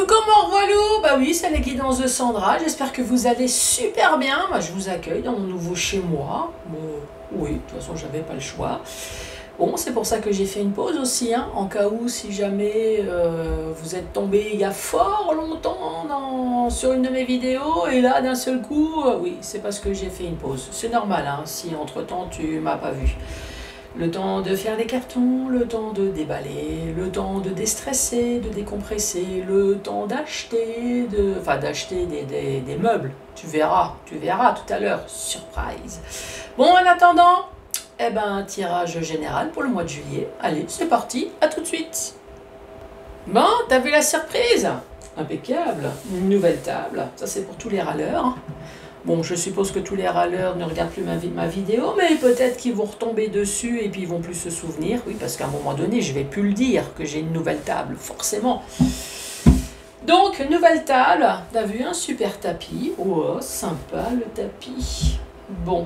Coucou voilà, bah oui, c'est la guidance de Sandra, j'espère que vous allez super bien. Moi, je vous accueille dans mon nouveau chez moi. Oui, de toute façon, j'avais pas le choix. Bon, c'est pour ça que j'ai fait une pause aussi, hein, en cas où, si jamais vous êtes tombé il y a fort longtemps sur une de mes vidéos, et là, d'un seul coup, oui, c'est parce que j'ai fait une pause. C'est normal, hein, si entre-temps, tu m'as pas vu. Le temps de faire des cartons, le temps de déballer, le temps de déstresser, de décompresser, le temps d'acheter, des meubles. Tu verras tout à l'heure, surprise. Bon, en attendant, eh ben, tirage général pour le mois de juillet. Allez, c'est parti, à tout de suite. Bon, t'as vu la surprise? Impeccable. Une nouvelle table, ça c'est pour tous les râleurs. Bon, je suppose que tous les râleurs ne regardent plus ma vidéo, mais peut-être qu'ils vont retomber dessus et puis ils vont plus se souvenir. Oui, parce qu'à un moment donné, je vais plus le dire que j'ai une nouvelle table, forcément. Donc, nouvelle table. T'as vu un super tapis. Oh, sympa le tapis. Bon.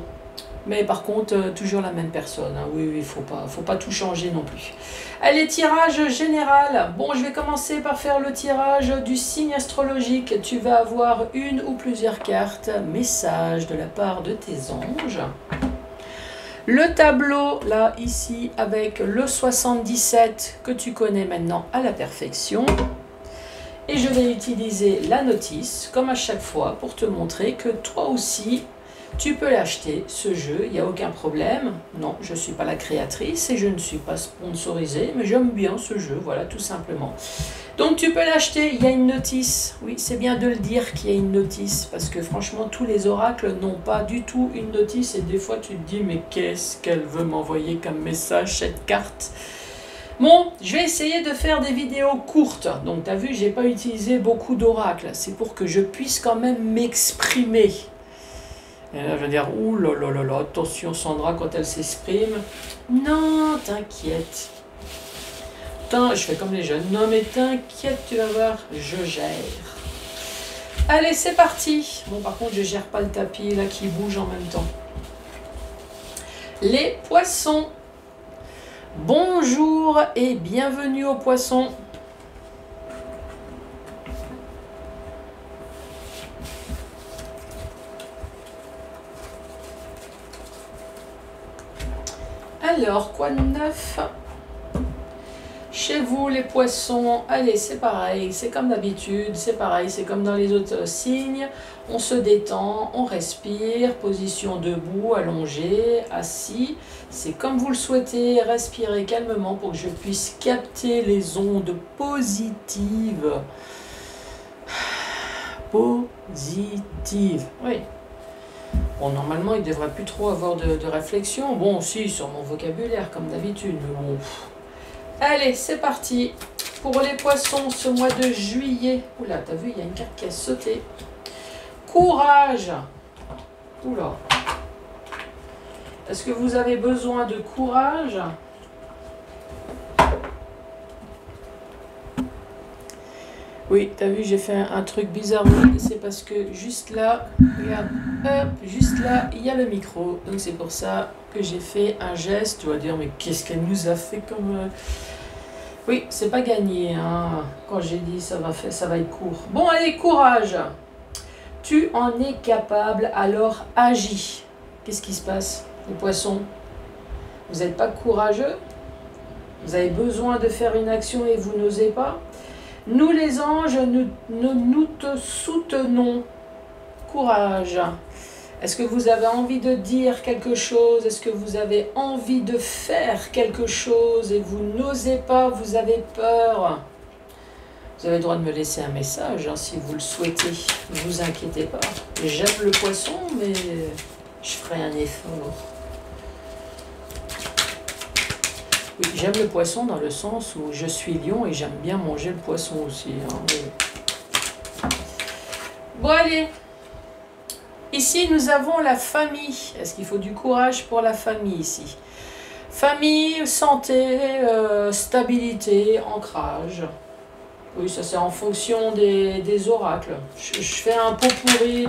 Mais par contre, toujours la même personne. Hein. Oui, faut pas tout changer non plus. Allez, tirage général. Bon, je vais commencer par faire le tirage du signe astrologique. Tu vas avoir une ou plusieurs cartes, message de la part de tes anges. Le tableau, là, ici, avec le 77 que tu connais maintenant à la perfection. Et je vais utiliser la notice, comme à chaque fois, pour te montrer que toi aussi, tu peux l'acheter, ce jeu, il n'y a aucun problème. Non, je ne suis pas la créatrice et je ne suis pas sponsorisée, mais j'aime bien ce jeu, voilà, tout simplement. Donc tu peux l'acheter, il y a une notice. Oui, c'est bien de le dire qu'il y a une notice, parce que franchement, tous les oracles n'ont pas du tout une notice, et des fois tu te dis, mais qu'est-ce qu'elle veut m'envoyer comme message, cette carte ? Bon, je vais essayer de faire des vidéos courtes. Donc tu as vu, je n'ai pas utilisé beaucoup d'oracles. C'est pour que je puisse quand même m'exprimer. Et là, je vais dire, ouh là là là là, attention Sandra quand elle s'exprime. Non, t'inquiète. Je fais comme les jeunes. Non, mais t'inquiète, tu vas voir, je gère. Allez, c'est parti. Bon, par contre, je gère pas le tapis là qui bouge en même temps. Les poissons. Bonjour et bienvenue aux poissons. Alors, quoi de neuf chez vous les poissons? Allez, c'est pareil, c'est comme d'habitude, c'est pareil, c'est comme dans les autres signes. On se détend, on respire, position debout, allongé, assis. C'est comme vous le souhaitez, respirez calmement pour que je puisse capter les ondes positives. Positives, oui. Bon, normalement, il ne devrait plus trop avoir de réflexion. Bon, si, sur mon vocabulaire, comme d'habitude, mais bon. Allez, c'est parti. Pour les poissons, ce mois de juillet. Oula, t'as vu, il y a une carte qui a sauté. Courage. Oula. Est-ce que vous avez besoin de courage ? Oui, t'as vu, j'ai fait un truc bizarre. C'est parce que juste là, regarde, hop, juste là, il y a le micro. Donc c'est pour ça que j'ai fait un geste. Tu vas dire, mais qu'est-ce qu'elle nous a fait comme... Oui, c'est pas gagné. Hein. Quand j'ai dit ça va être court. Bon, allez, courage. Tu en es capable, alors agis. Qu'est-ce qui se passe, les poissons? Vous n'êtes pas courageux? Vous avez besoin de faire une action et vous n'osez pas? Nous les anges, nous te soutenons. Courage. Est-ce que vous avez envie de dire quelque chose? Est-ce que vous avez envie de faire quelque chose et vous n'osez pas, vous avez peur? Vous avez le droit de me laisser un message hein, si vous le souhaitez. Ne vous inquiétez pas. J'aime le poisson, mais je ferai un effort. Oui, j'aime le poisson dans le sens où je suis lion et j'aime bien manger le poisson aussi. Hein, oui. Bon, allez. Ici, nous avons la famille. Est-ce qu'il faut du courage pour la famille ici? Famille, santé, stabilité, ancrage. Oui, ça c'est en fonction des oracles. Je fais un pot pourri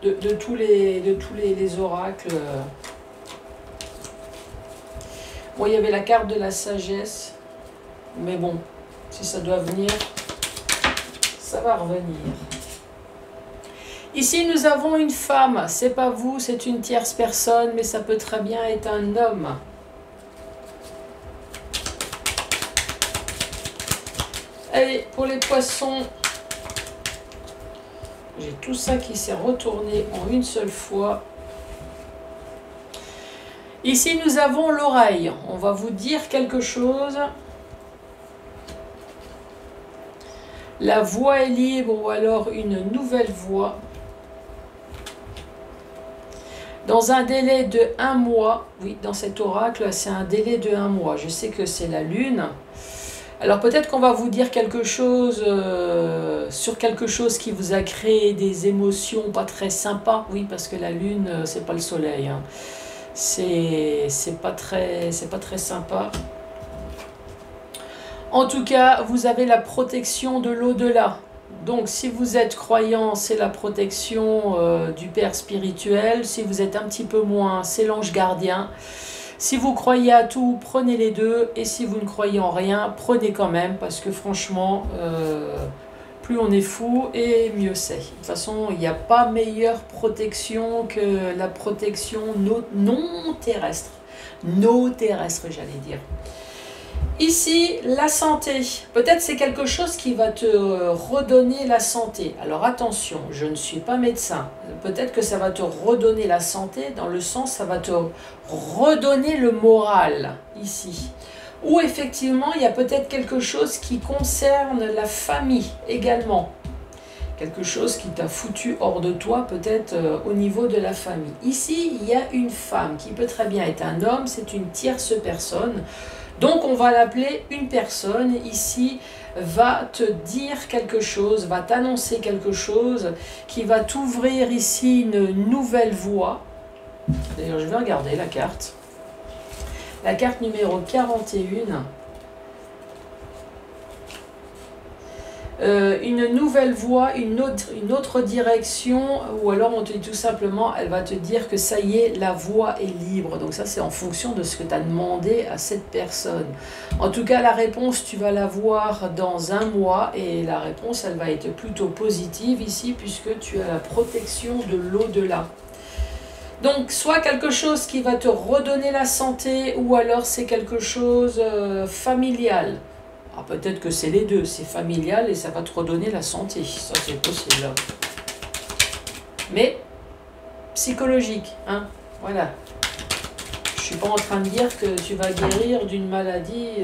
de tous les oracles. Bon, il y avait la carte de la sagesse, mais bon, si ça doit venir, ça va revenir. Ici, nous avons une femme. C'est pas vous, c'est une tierce personne, mais ça peut très bien être un homme. Allez, pour les poissons, j'ai tout ça qui s'est retourné en une seule fois. Ici, nous avons l'oreille. On va vous dire quelque chose. La voix est libre ou alors une nouvelle voix. Dans un délai de 1 mois, oui, dans cet oracle, c'est un délai de 1 mois. Je sais que c'est la lune. Alors peut-être qu'on va vous dire quelque chose sur quelque chose qui vous a créé des émotions pas très sympas. Oui, parce que la lune, c'est pas le soleil. Hein. C'est pas très sympa. En tout cas, vous avez la protection de l'au-delà. Donc, si vous êtes croyant, c'est la protection du Père spirituel. Si vous êtes un petit peu moins, c'est l'ange gardien. Si vous croyez à tout, prenez les deux. Et si vous ne croyez en rien, prenez quand même. Parce que franchement, plus on est fou et mieux c'est. De toute façon, il n'y a pas meilleure protection que la protection non terrestre. Non terrestre, j'allais dire. Ici, la santé. Peut-être c'est quelque chose qui va te redonner la santé. Alors attention, je ne suis pas médecin. Peut-être que ça va te redonner la santé, dans le sens, ça va te redonner le moral, ici. Ou effectivement, il y a peut-être quelque chose qui concerne la famille également. Quelque chose qui t'a foutu hors de toi, peut-être au niveau de la famille. Ici, il y a une femme qui peut très bien être un homme, c'est une tierce personne. Donc on va l'appeler une personne, ici, va te dire quelque chose, va t'annoncer quelque chose, qui va t'ouvrir ici une nouvelle voie. D'ailleurs, je vais regarder la carte. La carte numéro 41. Une nouvelle voie, une autre direction, ou alors on te dit tout simplement, elle va te dire que ça y est, la voie est libre. Donc ça, c'est en fonction de ce que tu as demandé à cette personne. En tout cas, la réponse, tu vas la voir dans 1 mois, et la réponse, elle va être plutôt positive ici, puisque tu as la protection de l'au-delà. Donc, soit quelque chose qui va te redonner la santé, ou alors c'est quelque chose familial. Ah, peut-être que c'est les deux, c'est familial et ça va te redonner la santé, ça c'est possible. Mais psychologique, hein, voilà. Je suis pas en train de dire que tu vas guérir d'une maladie.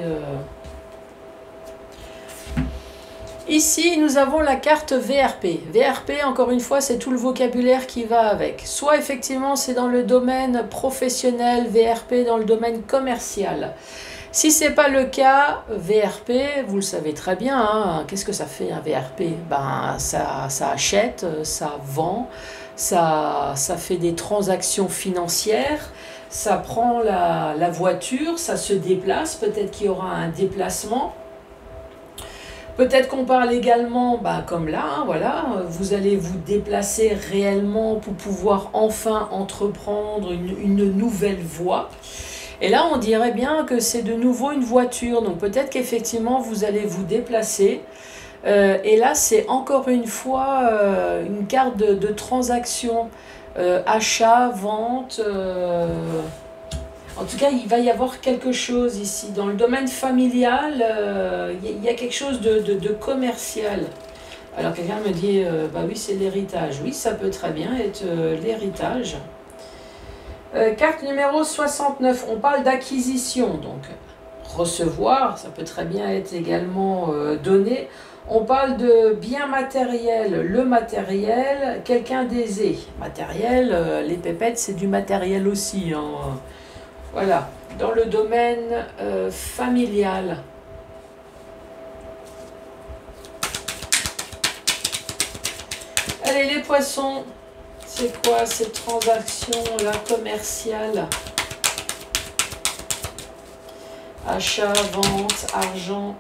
Ici, nous avons la carte VRP. VRP, encore une fois, c'est tout le vocabulaire qui va avec. Soit effectivement, c'est dans le domaine professionnel, VRP dans le domaine commercial. Si ce n'est pas le cas, VRP, vous le savez très bien, hein, qu'est-ce que ça fait un VRP? Ben, ça achète, ça vend, ça fait des transactions financières, ça prend la voiture, ça se déplace, peut-être qu'il y aura un déplacement. Peut-être qu'on parle également, ben, comme là, hein, voilà, vous allez vous déplacer réellement pour pouvoir enfin entreprendre une nouvelle voie. Et là, on dirait bien que c'est de nouveau une voiture. Donc peut-être qu'effectivement, vous allez vous déplacer. Et là, c'est encore une fois une carte de transaction. Achat, vente. En tout cas, il va y avoir quelque chose ici. Dans le domaine familial, il y a quelque chose de commercial. Alors quelqu'un me dit, bah oui, c'est l'héritage. Oui, ça peut très bien être l'héritage. Carte numéro 69, on parle d'acquisition, donc recevoir, ça peut très bien être également donné. On parle de bien matériel, le matériel, quelqu'un d'aisé. Matériel, les pépettes, c'est du matériel aussi. Hein. Voilà, dans le domaine familial. Allez, les poissons. C'est quoi cette transaction-là commerciale? Achat, vente, argent.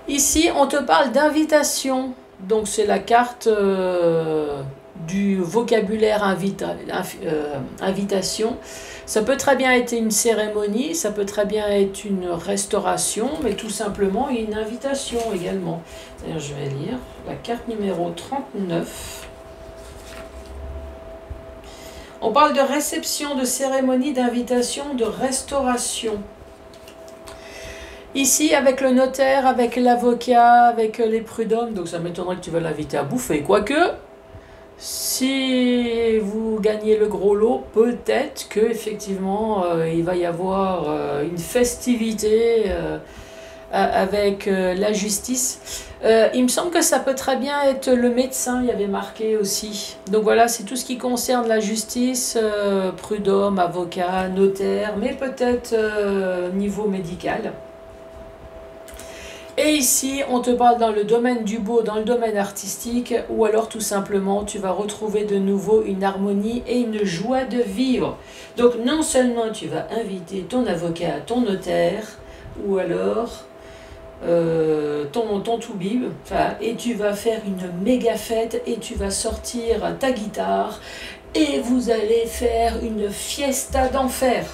Ici, on te parle d'invitation. Donc, c'est la carte du vocabulaire invitation. Ça peut très bien être une cérémonie, ça peut très bien être une restauration, mais tout simplement une invitation également. D'ailleurs, je vais lire la carte numéro 39. On parle de réception, de cérémonie, d'invitation, de restauration. Ici, avec le notaire, avec l'avocat, avec les prud'hommes, donc ça m'étonnerait que tu vas l'inviter à bouffer. Quoique, si vous gagnez le gros lot, peut-être que effectivement il va y avoir une festivité avec la justice. Il me semble que ça peut très bien être le médecin, il y avait marqué aussi. Donc voilà, c'est tout ce qui concerne la justice, prud'homme, avocat, notaire, mais peut-être niveau médical. Et ici, on te parle dans le domaine du beau, dans le domaine artistique, ou alors tout simplement, tu vas retrouver de nouveau une harmonie et une joie de vivre. Donc non seulement tu vas inviter ton avocat, ton notaire, ou alors ton toubib, et tu vas faire une méga fête, et tu vas sortir ta guitare, et vous allez faire une fiesta d'enfer.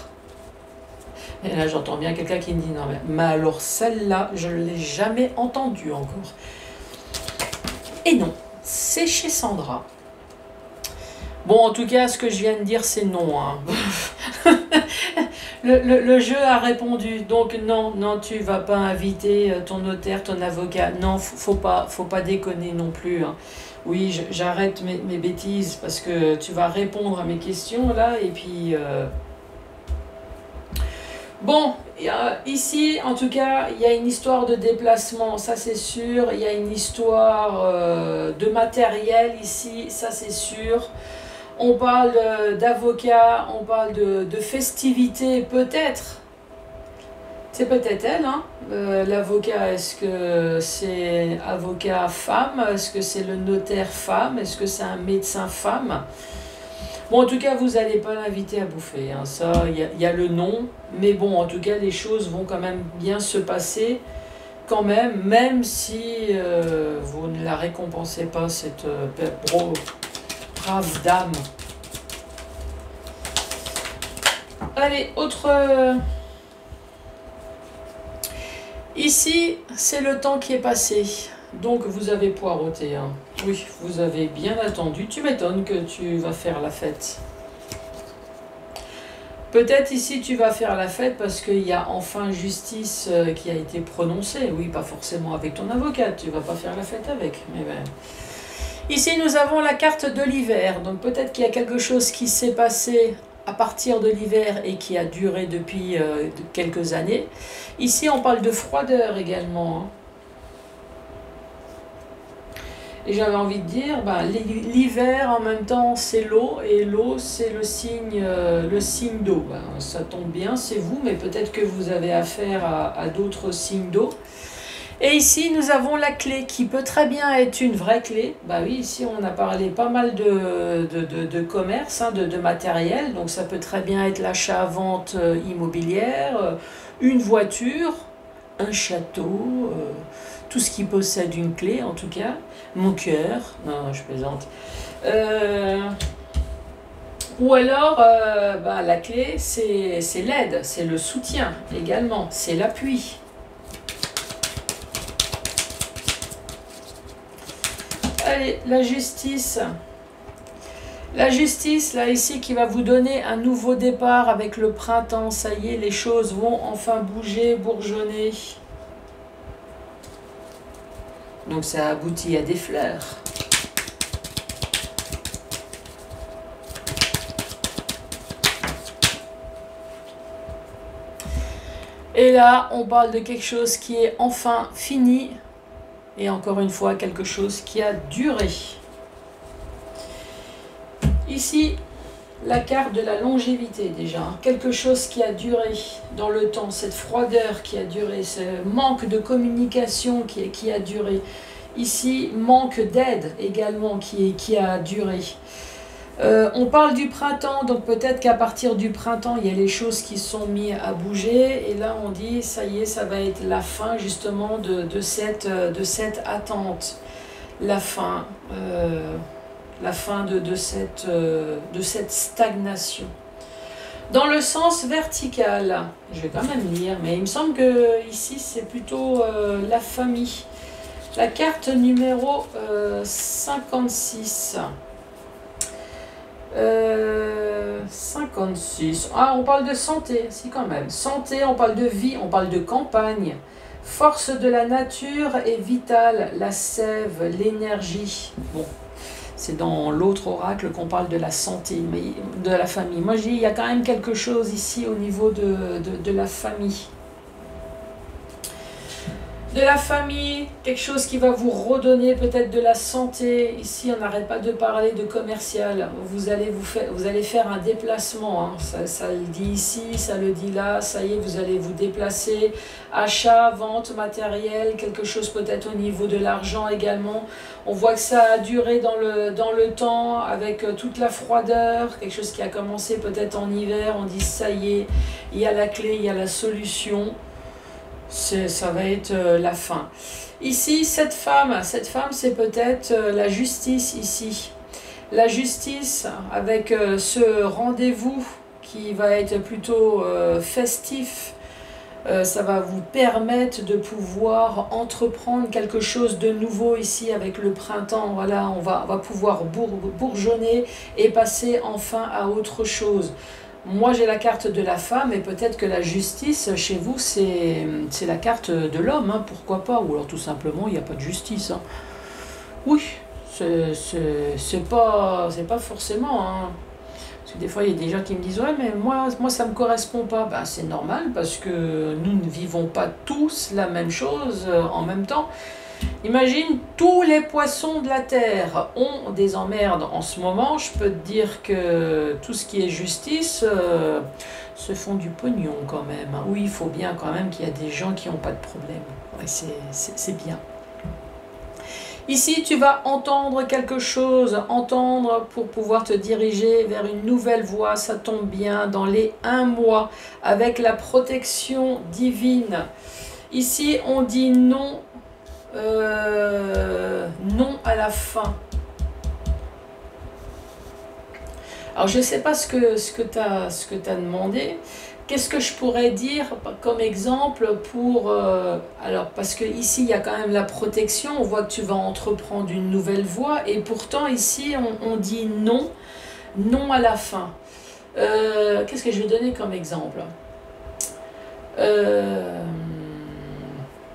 Et là, j'entends bien quelqu'un qui me dit, non mais alors celle-là, je ne l'ai jamais entendue encore. Et non, c'est chez Sandra. Bon, en tout cas, ce que je viens de dire, c'est non. Hein. le jeu a répondu. Donc non, tu vas pas inviter ton notaire, ton avocat. Non, faut pas déconner non plus. Hein. Oui, j'arrête mes bêtises parce que tu vas répondre à mes questions là et puis... Bon, ici, en tout cas, il y a une histoire de déplacement, ça c'est sûr. Il y a une histoire de matériel ici, ça c'est sûr. On parle d'avocat, on parle de festivités, peut-être. C'est peut-être elle, hein. L'avocat, est-ce que c'est avocat femme? Est-ce que c'est le notaire femme? Est-ce que c'est un médecin femme? Bon, en tout cas, vous n'allez pas l'inviter à bouffer. Hein. Ça, il y a le nom. Mais bon, en tout cas, les choses vont quand même bien se passer. Quand même si vous ne la récompensez pas, cette brave dame. Allez, autre... Ici, c'est le temps qui est passé. Donc, vous avez poireauté. Hein. Oui, vous avez bien attendu. Tu m'étonnes que tu vas faire la fête. Peut-être ici, tu vas faire la fête parce qu'il y a enfin justice qui a été prononcée. Oui, pas forcément avec ton avocat. Tu vas pas faire la fête avec. Mais ben... Ici, nous avons la carte de l'hiver. Donc, peut-être qu'il y a quelque chose qui s'est passé à partir de l'hiver et qui a duré depuis quelques années. Ici, on parle de froideur également. Hein. Et j'avais envie de dire, l'hiver en même temps c'est l'eau, et l'eau c'est le signe d'eau. Ça tombe bien, c'est vous, mais peut-être que vous avez affaire à d'autres signes d'eau. Et ici nous avons la clé qui peut très bien être une vraie clé. Bah oui, ici on a parlé pas mal de commerce, hein, de matériel, donc ça peut très bien être l'achat-vente immobilière, une voiture, un château, tout ce qui possède une clé en tout cas. Mon cœur, non, je plaisante. Ou alors, la clé, c'est l'aide, c'est le soutien également, c'est l'appui. Allez, la justice. La justice, là, ici, qui va vous donner un nouveau départ avec le printemps. Ça y est, les choses vont enfin bouger, bourgeonner. Donc ça aboutit à des fleurs. Et là, on parle de quelque chose qui est enfin fini. Et encore une fois, quelque chose qui a duré. Ici, la carte de la longévité déjà. Quelque chose qui a duré dans le temps, cette froideur qui a duré, ce manque de communication qui a duré. Ici, manque d'aide également qui a duré. On parle du printemps, donc peut-être qu'à partir du printemps, il y a les choses qui sont mises à bouger. Et là, on dit, ça y est, ça va être la fin justement de cette attente. La fin. la fin de cette stagnation. Dans le sens vertical, je vais quand même lire, mais il me semble que ici c'est plutôt la famille. La carte numéro 56. 56. Ah, on parle de santé, si quand même. Santé, on parle de vie, on parle de campagne. Force de la nature est vitale, la sève, l'énergie. Bon, c'est dans l'autre oracle qu'on parle de la santé, mais de la famille. Moi, je dis, il y a quand même quelque chose ici au niveau de la famille. De la famille, quelque chose qui va vous redonner peut-être de la santé. Ici, on n'arrête pas de parler de commercial. Vous allez faire un déplacement. Hein. Ça le dit ici, ça le dit là. Ça y est, vous allez vous déplacer. Achat, vente, matériel, quelque chose peut-être au niveau de l'argent également. On voit que ça a duré dans le temps avec toute la froideur. Quelque chose qui a commencé peut-être en hiver. On dit ça y est, il y a la clé, il y a la solution. Ça va être la fin. Ici, cette femme c'est peut-être la justice ici. La justice avec ce rendez-vous qui va être plutôt festif. Ça va vous permettre de pouvoir entreprendre quelque chose de nouveau ici avec le printemps. Voilà, on va pouvoir bourgeonner et passer enfin à autre chose. Moi, j'ai la carte de la femme et peut-être que la justice, chez vous, c'est la carte de l'homme, hein, pourquoi pas. Ou alors tout simplement, il n'y a pas de justice. Hein. Oui, c'est pas forcément. Hein. Parce que des fois, il y a des gens qui me disent « Ouais, mais moi ça ne me correspond pas. » Ben, c'est normal parce que nous ne vivons pas tous la même chose en même temps. Imagine, tous les poissons de la terre ont des emmerdes en ce moment. Je peux te dire que tout ce qui est justice se font du pognon quand même. Oui, il faut bien quand même qu'il y a des gens qui n'ont pas de problème. Ouais, c'est bien. Ici, tu vas entendre quelque chose, entendre pour pouvoir te diriger vers une nouvelle voie. Ça tombe bien dans les 1 mois avec la protection divine. Ici, on dit non. Non à la fin. Alors je ne sais pas ce que tu as demandé. Qu'est-ce que je pourrais dire comme exemple pour... alors parce que ici il y a quand même la protection, on voit que tu vas entreprendre une nouvelle voie et pourtant ici on dit non, non à la fin. Qu'est-ce que je vais donner comme exemple?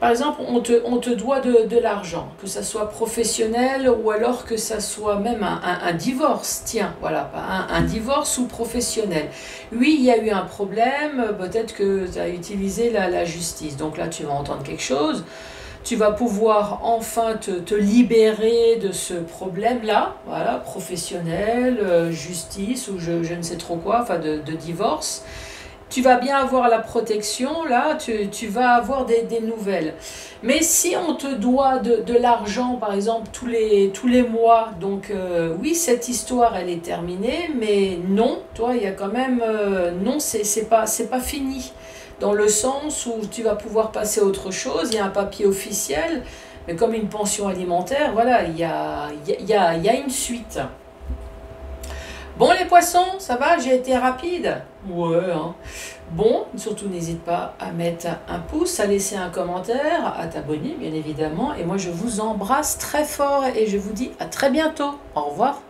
Par exemple, on te doit de l'argent, que ça soit professionnel ou alors que ça soit même un divorce. Tiens, voilà, un divorce ou professionnel. Oui, il y a eu un problème, peut-être que tu as utilisé la justice. Donc là, tu vas entendre quelque chose. Tu vas pouvoir enfin te libérer de ce problème-là, voilà, professionnel, justice ou je ne sais trop quoi, enfin de divorce. Tu vas bien avoir la protection, là, tu vas avoir des nouvelles. Mais si on te doit de l'argent, par exemple, tous les mois, donc oui, cette histoire, elle est terminée, mais non, toi, il y a quand même... non, c'est pas fini. Dans le sens où tu vas pouvoir passer à autre chose, il y a un papier officiel, mais comme une pension alimentaire, voilà, il y a une suite. Bon les poissons, ça va, j'ai été rapide? Ouais, hein. Bon, surtout n'hésite pas à mettre un pouce, à laisser un commentaire, à t'abonner bien évidemment. Et moi je vous embrasse très fort et je vous dis à très bientôt. Au revoir.